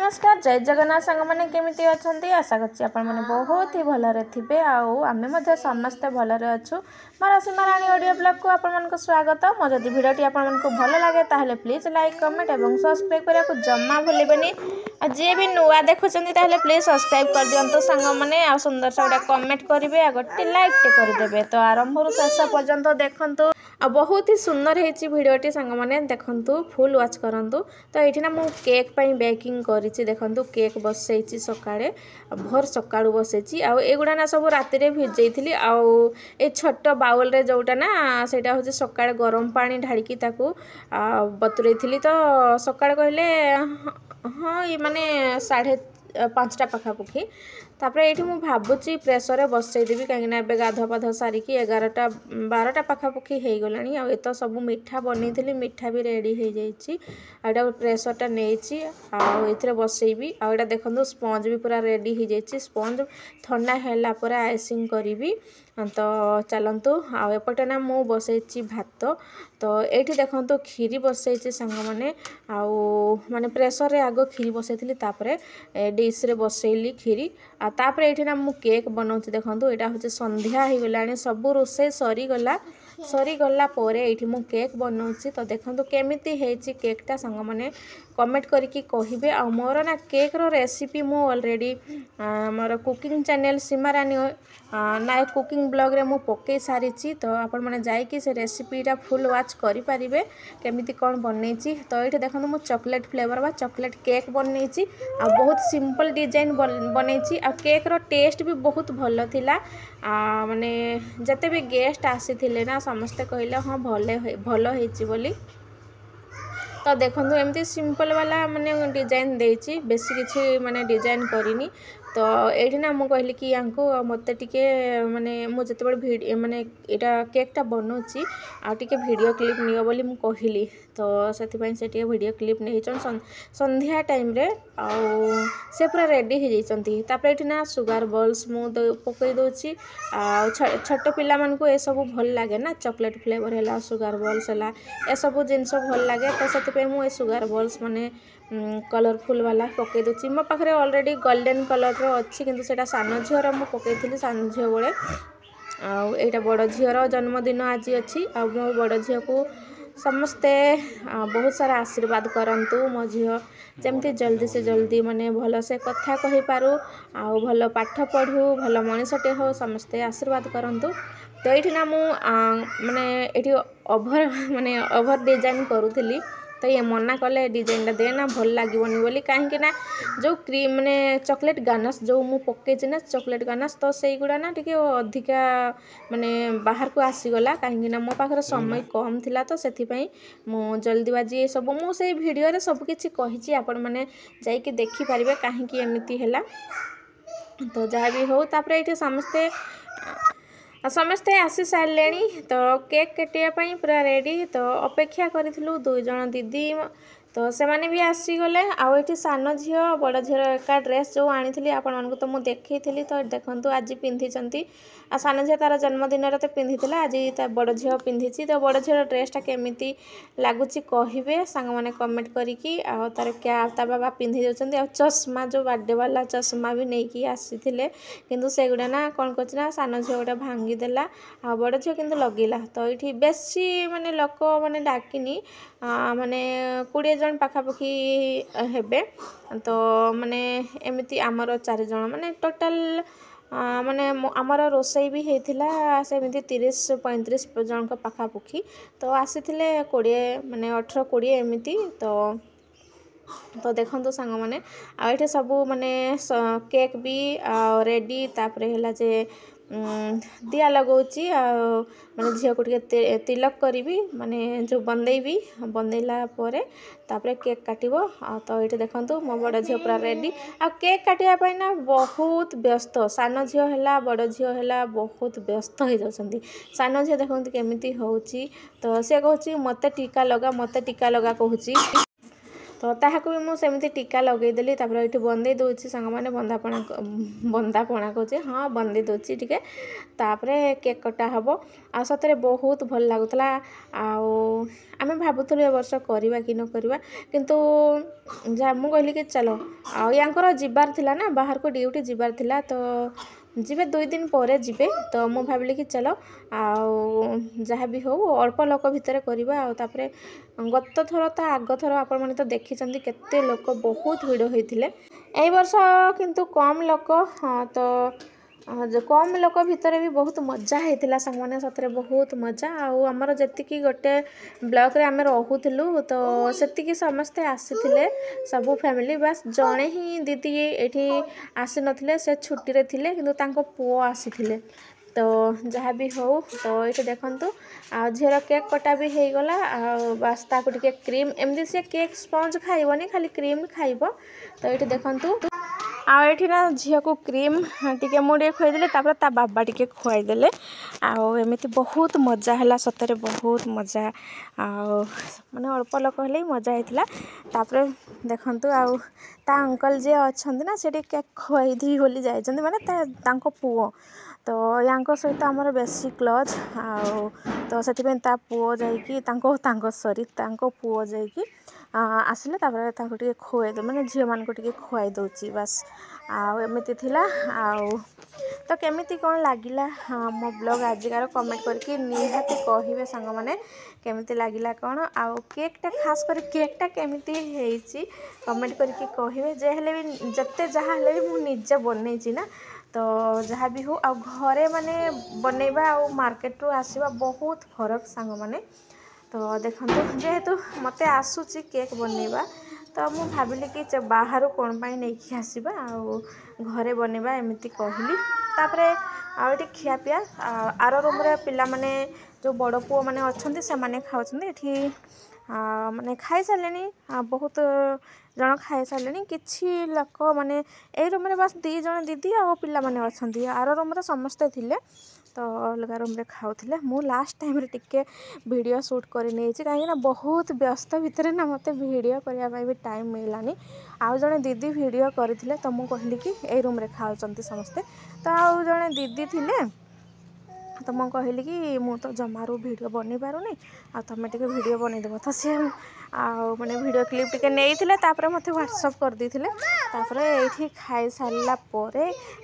नमस्कार जय जगन्नाथ सांग मैंने केमी अच्छा आशा कर बहुत ही भलरे थे आम समस्ते भलरे अच्छु मोर सीमा राणी ऑडियो ब्लॉग को आपको स्वागत मो जब भिडटी आपको भल लगे ताहले प्लीज लाइक कमेंट और सब्सक्राइब करने को जमा भूलें जी भी नुआ देखुं प्लीज सब्सक्राइब कर दिंतु सांग मैंने आ सुंदर सा गोटे कमेंट करेंगे गोटे लाइक करदे तो आरंभ शेष पर्यंत देखु आ बहुत ही सुंदर है भिडटी सांग मैंने देखु फुल वाच करूँ तो ये ना मु केक बेकिंग करी देखु केक बसई सकाळे भोर सकाळू बसई आगुड़ा ना सब राति भिजई थी आ छोट बाउल रे जोटा ना सेटा हूँ सकाळे गरम पानी ढाड़ी बतुरई थी तो सकाळे कहले हाँ ये माने 5:30 पाखापाखि तापर ये मुझे भावुची प्रेसर बसईदेवी कहीं गाधुआ पाधुआ सारिकी 11टा 12टा पाखापाखि हो गलानी आ तो सब मिठा बनई मिठा भी रेडी हो जाइए प्रेसरटा नहीं आउे बसईबी आटा देखो स्पंज भी पूरा रेडी हो जाइए स्पंज ठंडा है आइसिंग करी तो चलतु आपटे ना मु बसई भात तो ये देखो खीरी बसई सांग मैंने माने प्रेसर रे आग खीरी बसई तापर डिश रे बसैली खीरी तापर ये ना मु केक बनाऊँ देखो यहाँ हूँ संध्या हो गला सब रोसे सरीगला ये मु केक बनाऊँ तो देखो केमी केकटा सांग मैंने कमेंट करके कहे आ मोर ना केक रो रेसिपी मु ऑलरेडी मोर कुकिंग चैनल सीमा रानी नायक कुकिंग ब्लॉग रे मु पकई सारी तो आपण मैंने जाइए से रेसिपीटा फुल वाच करें केमी कौन बनई तो ये देखो मु चॉकलेट फ्लेवर बा चॉकलेट केक बनई आ बहुत सिंपल डिजाइन बनई आ केक रो टेस्ट भी बहुत भल थिला माने जते भी गेस्ट आसी ना समस्ते कहले हाँ भल होइची बोली तो देखो एमती सिंपल वाला माने डिजाइन देची बेसी किसी माने डिजाइन करिनी तो ये ना मुझे कहली कि यांको मत टिके माने मुझे भिडियो माने यहाँ केकटा बनाऊँगी आके वीडियो क्लिप नियो बोली मु कहली तो से वीडियो क्लिप नहीं संध्या टाइम रे से पूरा रेडी हो जाती ये ना सुगार बॉल्स मु पकई दूची छोट पिला मानकु ए सब भल लगे ना चॉकलेट फ्लेवर है सुगार बॉल्स है ए सब जिनस भल लगे तो से मुझे सुगार बॉल्स माने कलरफुल वाला पकई दूची मो पाखे ऑलरेडी गोल्डन कलर अच्छी किंतु सेटा सान झीर मु पकई सान झील बेले आईटा बड़ झीर जन्मदिन आज अच्छी आ मो बड़ झील को समस्ते बहुत सारा आशीर्वाद करंतु मो झील जमती जल्दी से जल्दी माने भल से कथा कहि पारू आ भल पाठ पढ़ू भल मनीषटे हो समस्ते आशीर्वाद करंतु तो ये ना मु माने ये ओभर डिजाइन करूली तो ये मना कले डिजाइन देना भल लगे बोली कहीं ना जो क्रीम माने चॉकलेट गानाश जो मु पकई ना चॉकलेट गानाश तो से गुड़ा ना टिके अधिका माने बाहर को आसीगला कहीं मो पाखे समय कम थिला तो से मु जल्दीबाजी ये सब मुझे भिडियो रे सब किछि कहिछि आपण माने जाइके देखि पारिबे कहीं एमती हैला तो जहाँ भी हो तापर ये समस्ते आसी सारे तो केक काटिया पूरा रेडी तो अपेक्षा करूँ 2 जन दीदी तो से माने भी आसीगले आठी सान झील बड़ झील एका ड्रेस जो आनी आपण तो मुझे देखी तो देखु आज पिंधि आ सान झील तार जन्मदिन तो पिंधि आज बड़ झील पिंधि तो बड़ झील ड्रेसटा केमी लगुच कहे सांग मैंने कमेंट करी तार क्या बाबा पिंधि दौरान आ चश्मा जो बर्थडे वाला चश्मा भी नहीं आसी किंतु से गुड़ा ना कौन कर सान झील गोटे भांगीदेला आ बड़ झील किंतु लगेला तो ये बेसी माने लोक मैंने डाकिनी माने 20 जन पाखापाखि हेबे तो माने एमती आमर 4 जन माने टोटाल माने आमर रोसई भी होता सेमती 30-35 जन पाखापाखि तो आसी 20 माने 18-20 एमती तो देखो सांग मैंने आठे सब माने केक भी रेडी तापर है जे दिया लगौची माने झील को तिलक करी माने जो बंदेबी बंदेला परे तापर केक काटिबो तो ये देखो मो बड़ झील पूरा रेडी आ केक काटिया ना बहुत व्यस्त सान झील है बड़ झील है बहुत व्यस्त हो जाती सान झील देखो केमी होची तो सी कहूँ मत टीका लगा कहूँ तो ताहाकु भी मुझे सेमती टीका लगेदेली तापर ये बंदे दूसरी सांग मैंने बंदापणा कहे हाँ बंदे दूसरी टी तापरे केक कटा हम आ सतरे बहुत भल लगुला आम भावुलु ए वर्ष करवा कि न करवा किंतु मुझे कहली कि चलो आर जीवार थिला ना बाहर को ड्यूटी जीवार थिला तो जीवे 2 दिन पर जीवे तो मु भाविली कि चलो जहाँ भी हो अल्प लोक भितर करवा तापरे गत थर तो आग थर आपण मैंने तो देखी केते लोक बहुत भिड़ होते ए वर्ष किंतु कम लोक हाँ तो जो कम लोक भितर भी बहुत मजा होता सांग मैंने सतरे बहुत मजा आमर जी गोटे ब्लॉक रे आम रोलु तो से समस्ते आसी सब फैमिली बस जड़े ही दीदी ये आसी नथिले से छुट्टी रे थिले किंतु तांको पुओ आसी तो जहाँ भी हो तो ये देखु झीर केक कटा भी हो गला बास ताको टिके क्रीम एमती सी केक स्पंज खाइबनी खाली क्रीम खाइब तो ये देखु आठी ना झील को क्रीम टी मुझे खुआईदे ता बाबा टी खुआईदे आमती बहुत मजा है सतरे बहुत मजा माने अल्प लोक हेल्ले मजा होता देखु ता अंकल जी अच्छा ना से केक खुआई दी बोली जाइए माने पुओ तो या सहित आमर बेसी क्लोज तो से पुओ जाकि सॉरी पुओ जाकि आसिले टे खुआई माने झील मान खुआई दौची बस आमती तो केमिति कौन लगिला मो ब्लॉग आजिकार कमेंट करके निहाती कहिबे सांग माने केमिति लगिला कौन आउ केकटा खास कर केकटा केमिति हेची कमेंट करके कहिबे जे हेले भी जत्ते जहाँ हेले भी मु निजे बनैची ना तो जहाँ भी हो आ घरे माने बनैबा आ मार्केट रू आसीबा बहुत फरक सांग माने तो देखो जेहेतु मते आसूची केक बनैबा तो मु भाविली कि बाहर कौन पाई नहीं आसवा घरे बनैबा एमती कहली तापरे आउटी खिया पिया आर रूम रे पिला माने जो बड़ पुओ माने अच्छे से माने खाउछन्ती एठी माने खाई सारे बहुत जन खाई सारे किछि लोक माने ए रूम रे बस 2 जन दीदी आ पिला माने अच्छन्ती आर रूम रे समस्ते थिले तो अलग रूम रे खाऊले मु लास्ट टाइम रे टिके वीडियो शूट कर कहीं बहुत व्यस्त भितर ना मत वीडियो करने भी टाइम मिलानी आउ जड़े दीदी वीडियो करते तो मुझे कहली कि ए रूम रे खाऊँ समस्ते तो आउ जड़े दीदी थिले तो मुझे कहली कि मु तो जमारू वीडियो बन पारूनी आ तुम टे वीडियो बनईदेव तो सी मैंने वीडियो क्लिप टे नहीं मत व्हाट्सअप कर देते ये खाई सारा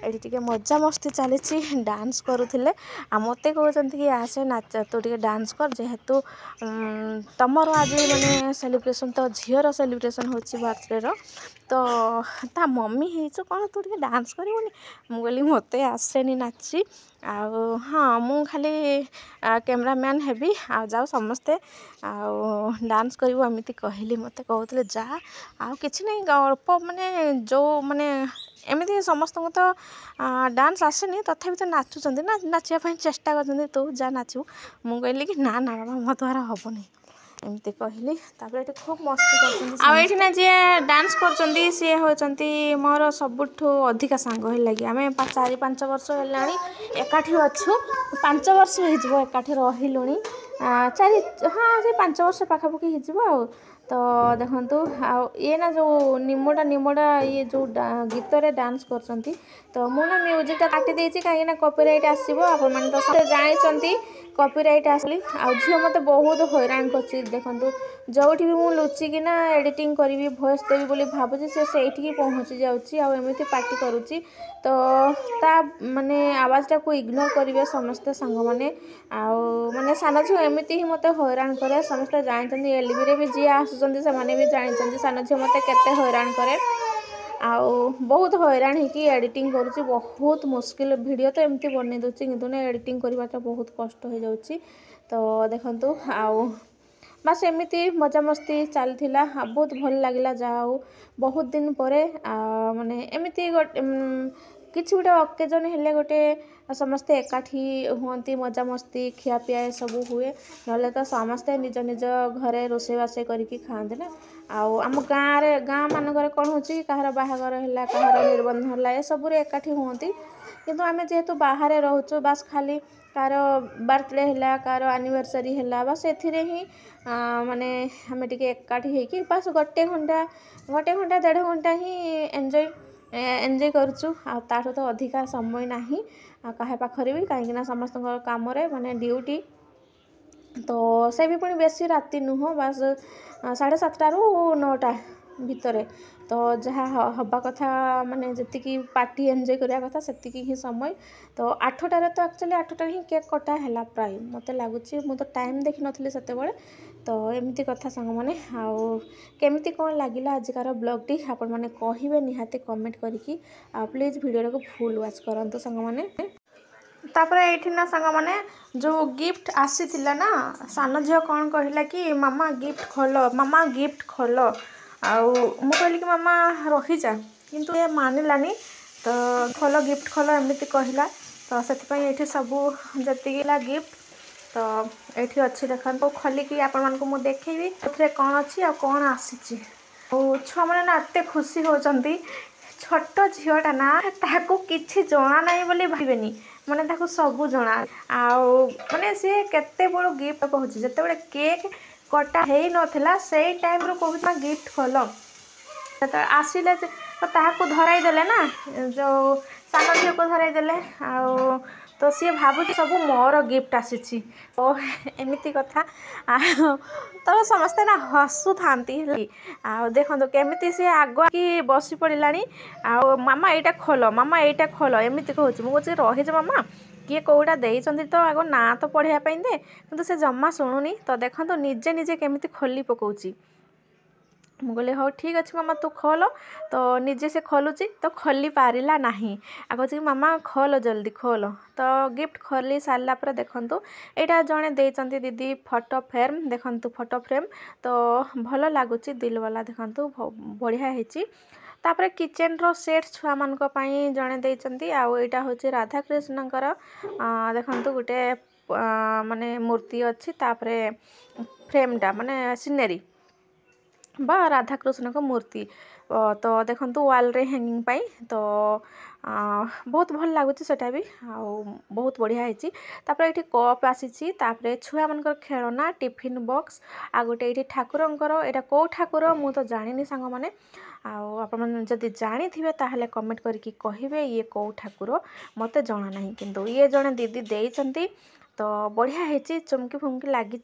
ये मजा मस्ती चली डांस करुले मत कहते कि आसे नाच तू टे डांस कर जेहेतु तुमर आज मैंने सेलिब्रेशन तो झीर सेलिब्रेशन हो बर्थडे तो ता मम्मी है कौन तू टे डांस करूनी मुझे मत आसेनी नाची हाँ मु खाली कैमरामैन हेबी जाओ समस्ते डांस करूँ एमती कहली मत कहते जा कि नहीं अल्प माने जो माने एमती समस्त तो डांस आसेनी तथापि तो नाचुं ना नाचापी चेष्टा कर तू जा नाचू मुझे कहली कि ना ना बाबा मो द्वारा हेनी एमती कहली ये खूब मस्ती कर जी डांस कर सी होती मोर सबुठ अधिका सांग है आम 4-5 वर्ष है एकाठी अच्छु 5 वर्ष हो एकाठी रहीलु 4 हाँ से 5 वर्ष पाखापाखि हो तो देखु ये ना जो निमोडा ये जो गीत रे डांस करछंती तो मु ना म्यूजिक काटी देछि कहीं ना कॉपीराइट आसीबो आपण माने तो जानिछंती कॉपीराइट आसली आ झियो मते बहुत हैरान करछि देखंतु जोठी भी मु लुचिकिना एडिटिंग करी भॉइस देवी बोली भाबुछि से सेठी पहुंची जाउछि आ एमिति पार्टी करूछि तो ता माने आवाजटा को इग्नोर करिवे समस्त संग माने आ माने सानो झियो एमिति ही मते हैरान करे समस्त जानिछंती एलबी रे भी जी आसुछंती से माने भी जानिछंती सानो झियो मते केते हैरान करे बहुत हैरान होगी एडिटिंग करुँची बहुत मुश्किल वीडियो तो एमती बन दूसरी किंतु ना एडिटिंग करवाटा बहुत कष्ट हो जाऊँगी तो देखंतु बस एमती मजा मस्ती चलती बहुत भल लगे जाओ बहुत दिन पर माने एमती किसी गोटे अकेजन हेले गोटे समस्ते एकाठी हुअंती मजामस्ती खियापिया सब हुए ना तो समस्ते निज निज घरे रोषेईबास करके खाते ना आम गाँ मानक कौन हो कहार बाहागर है कहार निबंध है ये सब एकाठी हुअंती किंतु आम जेहेतु बाहर रोचु बास खाली कार बर्थडे है कार एनिवर्सरी है बास एथिरे ही माने आम टे एकाठी होगी बास गोटे घंटा 1.5 घंटा ही एंजॉय करुचु ताठू तो अधिका समय नहीं कहा पाखरे भी कहीं समस्त कम माने ड्यूटी तो से भी पुणी बेसी राति नुह बास 7:30 ରୁ 9ଟା भितर तो जहाँ हवा कथा माने जी पार्टी एंजॉय करने कथा से ही समय तो 8टार तो एक्चुअली 8टार ही केक कटा है प्राय मत लगुच मु तो टाइम देखी नी से तो एमती कथा सांग मैंने केमती कौन लगे आजिकार ब्लॉगटी आपण मैंने कहे निहाती कमेंट करके प्लीज वीडियो को फुल वॉच करूँ सांग मैंने तापर ये ना सांग मैंने जो गिफ्ट आसी ना सान झील कौन कहला कि मामा गिफ्ट खोल आउ मु कहली कि मामा रही जा किंतु ये मानिलानी तो खोल गिफ्ट खोल एमती कहला तो से सब जी गिफ्ट तो ये अच्छी देखा तो खोलिकी आपण को मुझे देखी कौन अच्छी आ कौन आसी छुआ मैंने ना एत खुशी होती छोट झीलटा ना ताकू किसी जना ना बोली भावेनी मैंने ताकू सब जना आउ माने सी केते बड़ गिफ्ट कहूँ जिते केक कटा है नाला से टाइम रू कहूँ गिफ्ट खोल आसिले तो ताकू धराई देले ना जो सान झील को धराई देले आउ तो सी भावुँ सब मोर गिफ्ट आसी तो एमती कथा तो समस्ते ना हसु था देखो केमी सी आग कि बसी पड़ा मामा यहाँ खोल एमती कहूँ मुझे रही मामा किए कौटा देती तो आग ना तो पढ़ाई दे कि से जमा शुणुनी तो देखो निजे निजे केमी खोली पकाउची मु कहली हाँ ठीक अच्छे मामा तू खोल तो निजे से खोलुची तो खोली पारिला नहीं आगे मामा खोल जल्दी खोल तो गिफ्ट खोली सारा पर देखूँ यहाँ जड़े देती दीदी फोटो फ्रेम देखूँ फोटो फ्रेम तो भल लगुच दिल वाला देखूँ बढ़िया होती तापर किचन रो सेट छुआ मान जड़े देती आईटा हूँ राधाकृष्णकर देखूँ गोटे माने मूर्ति अच्छी तापर फ्रेमटा माने सीनेरी बा राधाकृष्ण को मूर्ति तो देखो वाल रे हैंगिंग पाई तो बहुत भल लगुच सेटा भी बहुत बढ़िया होती ये कप आसी छुआ मान खेलना टिफिन बॉक्स आ गोटे ये ठाकुरंकर यहाँ कौ ठाकुर मु तो जानी सांग मैंने आपड़ी जानी थे ताहले कमेंट करके कहे ये कौ ठाकुर मत जना ना किंतु ये जड़े दीदी देती तो बढ़िया है चमकी फुमकी लगी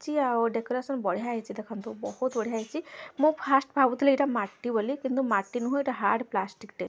डेकोरेशन बढ़िया है देखो बहुत बढ़िया है मु फास्ट भावुली यहाँ माटी बोली किंतु माटी नुह ये हार्ड प्लास्टिक टे